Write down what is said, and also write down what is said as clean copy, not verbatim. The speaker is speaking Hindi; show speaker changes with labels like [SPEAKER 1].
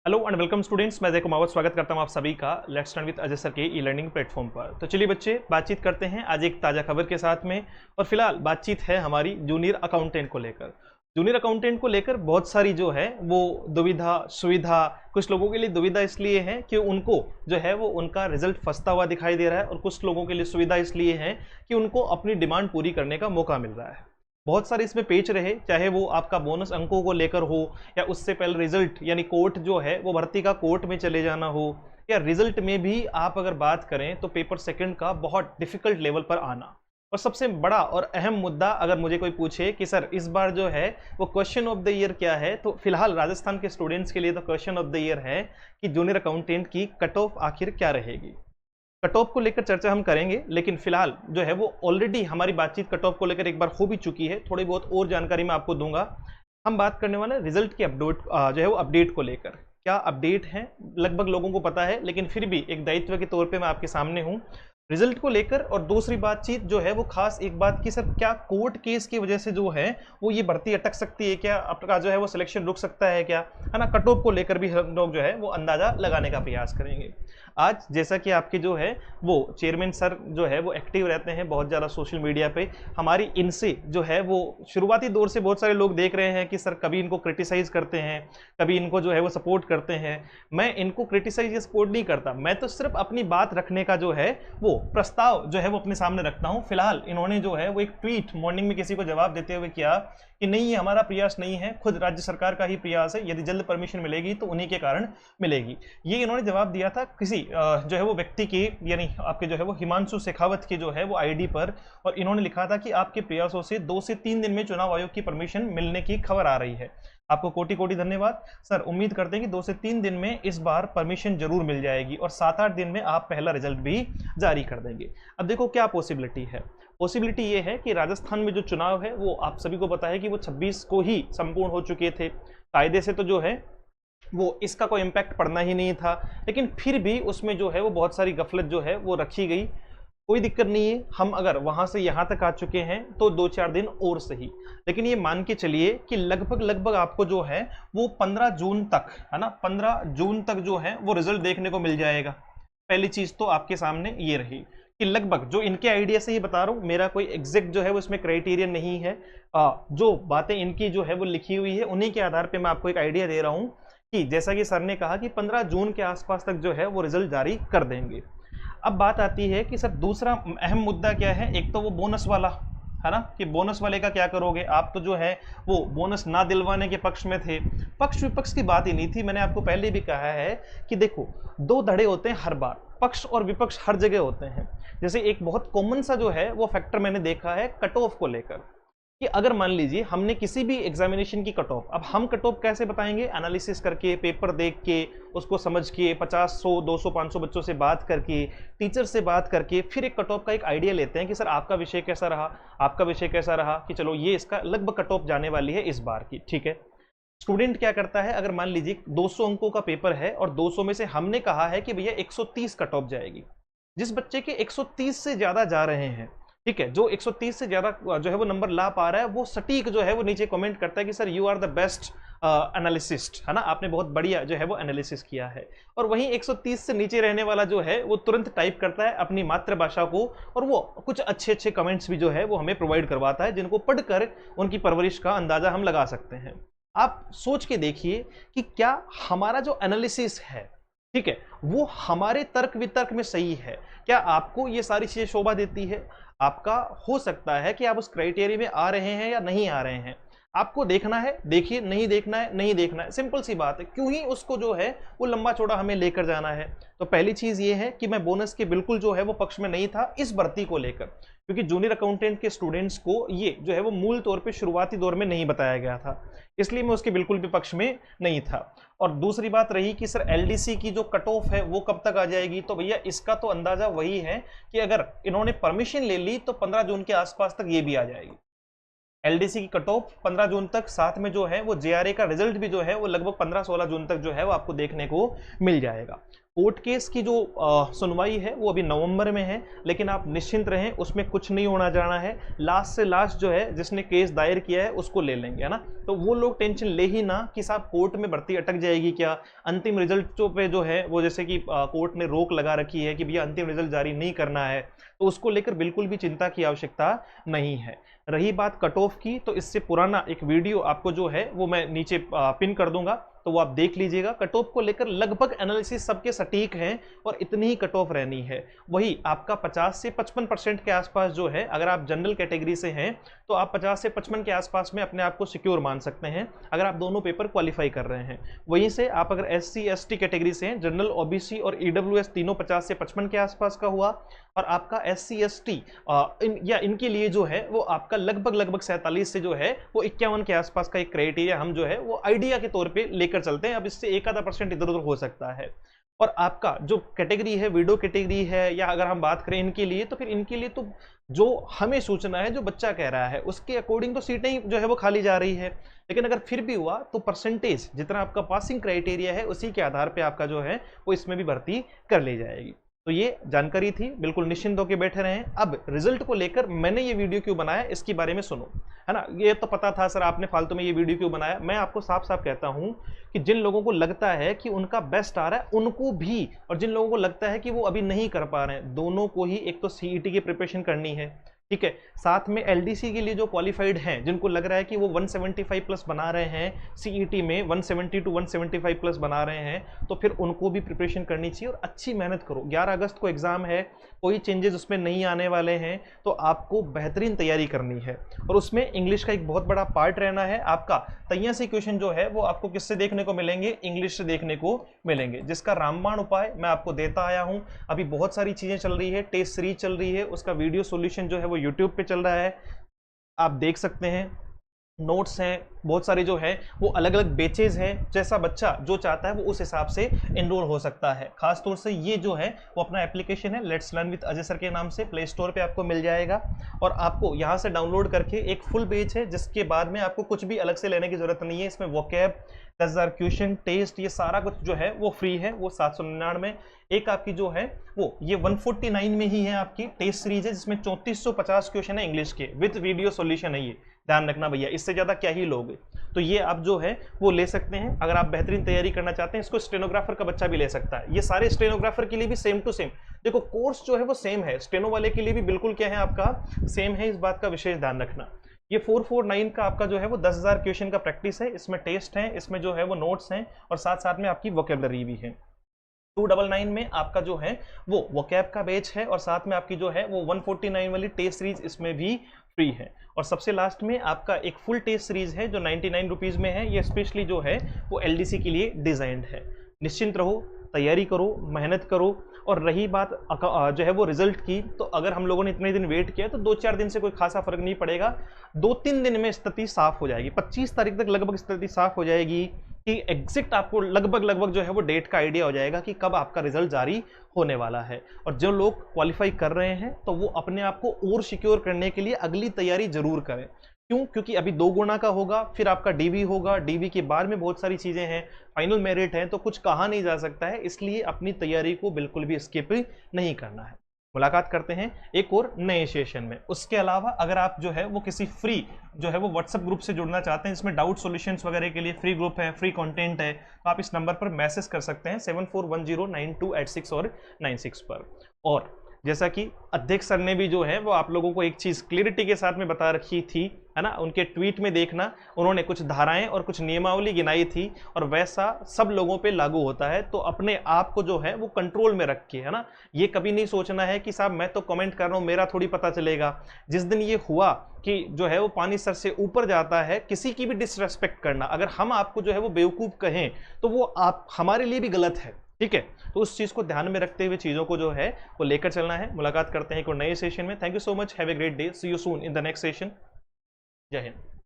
[SPEAKER 1] हेलो एंड वेलकम स्टूडेंट्स, मैं अजय कुमावत स्वागत करता हूं आप सभी का let's learn with Ajay sir के ई लर्निंग प्लेटफॉर्म पर। तो चलिए बच्चे, बातचीत करते हैं आज एक ताज़ा खबर के साथ में। और फिलहाल बातचीत है हमारी जूनियर अकाउंटेंट को लेकर। जूनियर अकाउंटेंट को लेकर बहुत सारी जो है वो दुविधा सुविधा, कुछ लोगों के लिए दुविधा इसलिए है कि उनको जो है वो उनका रिजल्ट फंसता हुआ दिखाई दे रहा है, और कुछ लोगों के लिए सुविधा इसलिए है कि उनको अपनी डिमांड पूरी करने का मौका मिल रहा है। बहुत सारे इसमें पेच रहे, चाहे वो आपका बोनस अंकों को लेकर हो, या उससे पहले रिजल्ट यानी कोर्ट जो है वो भर्ती का कोर्ट में चले जाना हो, या रिजल्ट में भी आप अगर बात करें तो पेपर सेकंड का बहुत डिफिकल्ट लेवल पर आना। और सबसे बड़ा और अहम मुद्दा अगर मुझे कोई पूछे कि सर इस बार जो है वो क्वेश्चन ऑफ द ईयर क्या है, तो फिलहाल राजस्थान के स्टूडेंट्स के लिए तो क्वेश्चन ऑफ द ईयर है कि जूनियर अकाउंटेंट की कट ऑफ आखिर क्या रहेगी। कट ऑफ को लेकर चर्चा हम करेंगे, लेकिन फिलहाल जो है वो ऑलरेडी हमारी बातचीत कट ऑफ को लेकर एक बार हो भी चुकी है। थोड़ी बहुत और जानकारी मैं आपको दूंगा। हम बात करने वाले रिजल्ट के अपडेट जो है वो अपडेट को लेकर। क्या अपडेट है लगभग लोगों को पता है, लेकिन फिर भी एक दायित्व के तौर पे मैं आपके सामने हूँ रिजल्ट को लेकर। और दूसरी बातचीत जो है वो खास एक बात की, सर क्या कोर्ट केस की वजह से जो है वो ये भर्ती अटक सकती है क्या, आपका जो है वो सिलेक्शन रुक सकता है क्या, है ना। कट ऑफ को लेकर भी हम लोग जो है वो अंदाजा लगाने का प्रयास करेंगे आज। जैसा कि आपके जो है वो चेयरमैन सर जो है वो एक्टिव रहते हैं बहुत ज़्यादा सोशल मीडिया पे, हमारी इनसे जो है वो शुरुआती दौर से बहुत सारे लोग देख रहे हैं कि सर कभी इनको क्रिटिसाइज करते हैं, कभी इनको जो है वो सपोर्ट करते हैं। मैं इनको क्रिटिसाइज या सपोर्ट नहीं करता, मैं तो सिर्फ अपनी बात रखने का जो है वो प्रस्ताव जो है वो अपने सामने रखता हूं। फिलहाल इन्होंने जो है वो एक ट्वीट मॉर्निंग में किसी को जवाब देते हुए किया कि नहीं, ये हमारा प्रयास नहीं है, खुद राज्य सरकार का ही प्रयास है, यदि जल्द परमिशन मिलेगी तो उन्हीं के कारण मिलेगी। ये इन्होंने जवाब दिया था किसी जो है वो व्यक्ति की, यानी आपके जो है वो हिमांशु शेखावत की जो है वो आईडी पर। और इन्होंने लिखा था कि आपके प्रयासों से 2 से 3 दिन में चुनाव आयोग की परमिशन मिलने की खबर आ रही है। आपको कोटि कोटि धन्यवाद सर। उम्मीद करते हैं कि 2 से 3 दिन में इस बार परमिशन जरूर मिल जाएगी, और 7-8 दिन में आप पहला रिजल्ट भी जारी कर देंगे। अब देखो क्या पॉसिबिलिटी है। पॉसिबिलिटी ये है कि राजस्थान में जो चुनाव है वो आप सभी को पता है कि वो 26 को ही संपूर्ण हो चुके थे। कायदे से तो जो है वो इसका कोई इम्पैक्ट पड़ना ही नहीं था, लेकिन फिर भी उसमें जो है वो बहुत सारी गफलत जो है वो रखी गई। कोई दिक्कत नहीं है, हम अगर वहां से यहां तक आ चुके हैं तो 2-4 दिन और सही, लेकिन ये मान के चलिए कि लगभग आपको जो है वो 15 जून तक, है ना, 15 जून तक जो है वो रिजल्ट देखने को मिल जाएगा। पहली चीज तो आपके सामने ये रही कि लगभग जो इनके आइडिया से ही बता रहा हूं, मेरा कोई एग्जैक्ट जो है वो इसमें क्राइटेरिया नहीं है। जो बातें इनकी जो है वो लिखी हुई है उन्हीं के आधार पर मैं आपको एक आइडिया दे रहा हूं कि जैसा कि सर ने कहा कि 15 जून के आसपास तक जो है वो रिजल्ट जारी कर देंगे। अब बात आती है कि सर दूसरा अहम मुद्दा क्या है। एक तो वो बोनस वाला, है ना, कि बोनस वाले का क्या करोगे। आप तो जो है वो बोनस ना दिलवाने के पक्ष में थे। पक्ष विपक्ष की बात ही नहीं थी, मैंने आपको पहले भी कहा है कि देखो 2 धड़े होते हैं हर बार, पक्ष और विपक्ष हर जगह होते हैं। जैसे एक बहुत कॉमन सा जो है वो फैक्टर मैंने देखा है कट ऑफ को लेकर, कि अगर मान लीजिए हमने किसी भी एग्जामिनेशन की कट ऑफ, अब हम कट ऑफ कैसे बताएंगे, एनालिसिस करके, पेपर देख के, उसको समझ के, 50, 100, 200, 500 बच्चों से बात करके, टीचर से बात करके, फिर एक कट ऑफ का एक आइडिया लेते हैं कि सर आपका विषय कैसा रहा, आपका विषय कैसा रहा, कि चलो ये इसका लगभग कट ऑफ जाने वाली है इस बार की, ठीक है। स्टूडेंट क्या करता है, अगर मान लीजिए 200 अंकों का पेपर है और 200 में से हमने कहा है कि भैया 130 कट ऑफ जाएगी, जिस बच्चे के 130 से ज्यादा जा रहे हैं, ठीक है, जो 130 से ज्यादा जो है वो नंबर ला पा रहा है, वो सटीक जो है वो नीचे कमेंट करता है कि sir you are the best analyst, है ना, आपने बहुत बढ़िया जो है वो एनालिसिस किया है। और वहीं 130 से नीचे रहने वाला जो है वो तुरंत टाइप करता है अपनी मातृभाषा को, और वो कुछ अच्छे अच्छे कमेंट्स भी जो है वो हमें प्रोवाइड करवाता है, जिनको पढ़कर उनकी परवरिश का अंदाजा हम लगा सकते हैं। आप सोच के देखिए कि क्या हमारा जो एनालिसिस है, ठीक है, वो हमारे तर्क वितर्क में सही है, क्या आपको ये सारी चीजें शोभा देती है। आपका हो सकता है कि आप उस क्राइटेरिया में आ रहे हैं या नहीं आ रहे हैं, आपको देखना है देखिए, नहीं देखना है नहीं देखना है, सिंपल सी बात है। क्यों ही उसको जो है वो लंबा चौड़ा हमें लेकर जाना है। तो पहली चीज ये है कि मैं बोनस के बिल्कुल जो है वो पक्ष में नहीं था इस भर्ती को लेकर, क्योंकि जूनियर अकाउंटेंट के स्टूडेंट्स को ये जो है वो मूल तौर पे शुरुआती दौर में नहीं बताया गया था, इसलिए मैं उसके बिल्कुल भी पक्ष में नहीं था। और दूसरी बात रही कि सर एलडीसी की जो कट ऑफ है वो कब तक आ जाएगी, तो भैया इसका तो अंदाजा वही है कि अगर इन्होंने परमिशन ले ली तो 15 जून के आसपास तक ये भी आ जाएगी। एलडीसी की कट ऑफ 15 जून तक, साथ में जो है वो जेआरए का रिजल्ट भी जो है वो लगभग 15-16 जून तक जो है वो आपको देखने को मिल जाएगा। कोर्ट केस की जो सुनवाई है वो अभी नवंबर में है, लेकिन आप निश्चिंत रहें, उसमें कुछ नहीं होना जाना है। लास्ट से लास्ट जो है जिसने केस दायर किया है उसको ले लेंगे, है ना। तो वो लोग टेंशन ले ही ना कि साहब कोर्ट में भर्ती अटक जाएगी क्या, अंतिम रिजल्टों पे जो है वो जैसे कि कोर्ट ने रोक लगा रखी है कि भैया अंतिम रिजल्ट जारी नहीं करना है, तो उसको लेकर बिल्कुल भी चिंता की आवश्यकता नहीं है। रही बात कट ऑफ की, तो इससे पुराना एक वीडियो आपको जो है वो मैं नीचे पिन कर दूंगा, तो वो आप देख लीजिएगा। कट ऑफ को लेकर लगभग एनालिसिस सबके सटीक हैं और इतनी ही कट ऑफ रहनी है। वही आपका 50 से 55% के आसपास जो है, अगर आप जनरल कैटेगरी से हैं तो आप 50 से 55 के आसपास में अपने आप को सिक्योर मान सकते हैं, अगर आप दोनों पेपर क्वालिफाई कर रहे हैं। वहीं से आप अगर SC ST कैटेगरी से हैं, जनरल OBC और EWS तीनों 50 से 55 के आसपास का हुआ, और आपका SC ST इनके लिए जो है वो आपका लगभग 47 से जो है वो 51 के आसपास का एक क्राइटेरिया हम जो है वो आइडिया के तौर पे लेकर चलते हैं। अब इससे एक आधा % इधर उधर हो सकता है। और आपका जो कैटेगरी है, विडो कैटेगरी है, या अगर हम बात करें इनके लिए, तो फिर इनके लिए तो जो हमें सूचना है, जो बच्चा कह रहा है उसके अकॉर्डिंग तो सीटें ही जो है वो खाली जा रही है। लेकिन अगर फिर भी हुआ तो परसेंटेज जितना आपका पासिंग क्राइटेरिया है उसी के आधार पे आपका जो है वो इसमें भी भर्ती कर ली जाएगी। तो ये जानकारी थी, बिल्कुल निश्चिंत होकर बैठे रहें। अब रिजल्ट को लेकर मैंने ये वीडियो क्यों बनाया इसके बारे में सुनो, है ना। ये तो पता था सर आपने फालतू में ये वीडियो क्यों बनाया। मैं आपको साफ साफ कहता हूं कि जिन लोगों को लगता है कि उनका बेस्ट आ रहा है उनको भी, और जिन लोगों को लगता है कि वो अभी नहीं कर पा रहे हैं, दोनों को ही एक तो CET की प्रिपरेशन करनी है, ठीक है, साथ में LDC के लिए जो क्वालिफाइड हैं, जिनको लग रहा है कि वो 175 प्लस बना रहे हैं, CET में 170 to 175 प्लस बना रहे हैं, तो फिर उनको भी प्रिपरेशन करनी चाहिए और अच्छी मेहनत करो। 11 अगस्त को एग्जाम है, कोई चेंजेस उसमें नहीं आने वाले हैं, तो आपको बेहतरीन तैयारी करनी है। और उसमें इंग्लिश का एक बहुत बड़ा पार्ट रहना है आपका। तैयार से क्वेश्चन जो है वो आपको किससे देखने को मिलेंगे, इंग्लिश से देखने को मिलेंगे, जिसका रामबाण उपाय मैं आपको देता आया हूं। अभी बहुत सारी चीजें चल रही है, टेस्ट सीरीज चल रही है, उसका वीडियो सॉल्यूशन जो है वो YouTube पे चल रहा है, आप देख सकते हैं। नोट्स हैं बहुत सारे जो है वो अलग अलग बेचेज हैं, जैसा बच्चा जो चाहता है वो उस हिसाब से एनरोल हो सकता है। खासतौर से ये जो है वो अपना एप्लीकेशन है let's learn with Ajay sir के नाम से, प्ले स्टोर पे आपको मिल जाएगा, और आपको यहाँ से डाउनलोड करके एक फुल बेच है, जिसके बाद में आपको कुछ भी अलग से लेने की जरूरत नहीं है। इसमें वोकैब, 10,000 क्वेश्चन, टेस्ट, ये सारा कुछ जो है वो फ्री है। वो 799 एक आपकी जो है वो ये 149 में ही है आपकी टेस्ट सीरीज है, जिसमें 3450 क्वेश्चन है इंग्लिश के विद वीडियो सॉल्यूशन है। ये ध्यान रखना भैया, इससे ज्यादा क्या ही लोगे। तो ये आप जो है वो ले सकते हैं अगर आप बेहतरीन तैयारी करना चाहते हैं। इसको स्टेनोग्राफर का बच्चा भी ले सकता है। ये सारे स्टेनोग्राफर के लिए भी सेम टू सेम देखो, कोर्स जो है वो सेम है, स्टेनो वाले के लिए भी बिल्कुल क्या है आपका सेम है, इस बात का विशेष ध्यान रखना। ये 449 का आपका जो है वो 10,000 क्वेश्चन का प्रैक्टिस है, इसमें टेस्ट है, इसमें जो है वो नोट्स हैं, और साथ साथ में आपकी वोकेबलरी भी है। 299 में आपका जो है वो वोकैब का बैच है, और साथ में आपकी जो है वो 149 वाली टेस्ट सीरीज इसमें भी फ्री है। और सबसे लास्ट में आपका एक फुल टेस्ट सीरीज है जो 99 रुपीज़ में है। ये स्पेशली जो है वो LDC के लिए डिजाइंड है। निश्चिंत रहो, तैयारी करो, मेहनत करो। और रही बात जो है वो रिजल्ट की, तो अगर हम लोगों ने इतने दिन वेट किया तो 2-4 दिन से कोई खासा फर्क नहीं पड़ेगा, 2-3 दिन में स्थिति साफ हो जाएगी। 25 तारीख तक लगभग स्थिति साफ हो जाएगी कि एग्जैक्ट आपको लगभग जो है वो डेट का आइडिया हो जाएगा कि कब आपका रिजल्ट जारी होने वाला है। और जो लोग क्वालिफाई कर रहे हैं तो वो अपने आप को और सिक्योर करने के लिए अगली तैयारी जरूर करें। क्यों? क्योंकि अभी 2 गुना का होगा, फिर आपका DV होगा, DV के बाद में बहुत सारी चीजें हैं, फाइनल मेरिट है, तो कुछ कहा नहीं जा सकता है। इसलिए अपनी तैयारी को बिल्कुल भी स्किप नहीं करना है। मुलाकात करते हैं एक और नए सेशन में। उसके अलावा अगर आप जो है वो किसी फ्री जो है वो व्हाट्सएप ग्रुप से जुड़ना चाहते हैं, जिसमें डाउट सॉल्यूशंस वगैरह के लिए फ्री ग्रुप है, फ्री कंटेंट है, तो आप इस नंबर पर मैसेज कर सकते हैं 74109286 और 96 पर। और जैसा कि अध्यक्ष सर ने भी जो है वो आप लोगों को एक चीज क्लियरिटी के साथ में बता रखी थी, है ना, उनके ट्वीट में देखना, उन्होंने कुछ धाराएं और कुछ नियमावली गिनाई थी, और वैसा सब लोगों पे लागू होता है। तो अपने आप को जो है वो कंट्रोल में रख के, है ना, ये कभी नहीं सोचना है कि साहब मैं तो कमेंट कर रहा हूं, मेरा थोड़ी पता चलेगा। जिस दिन ये हुआ कि जो है वो पानी सर से ऊपर जाता है, किसी की भी डिसरेस्पेक्ट करना, अगर हम आपको जो है वो बेवकूफ कहें तो वो आप हमारे लिए भी गलत है, ठीक है। तो उस चीज को ध्यान में रखते हुए चीजों को जो है वो लेकर चलना है। मुलाकात करते हैं एक और नए सेशन में। Thank you so much, have a great day, see you soon in the next session. Jai Hind.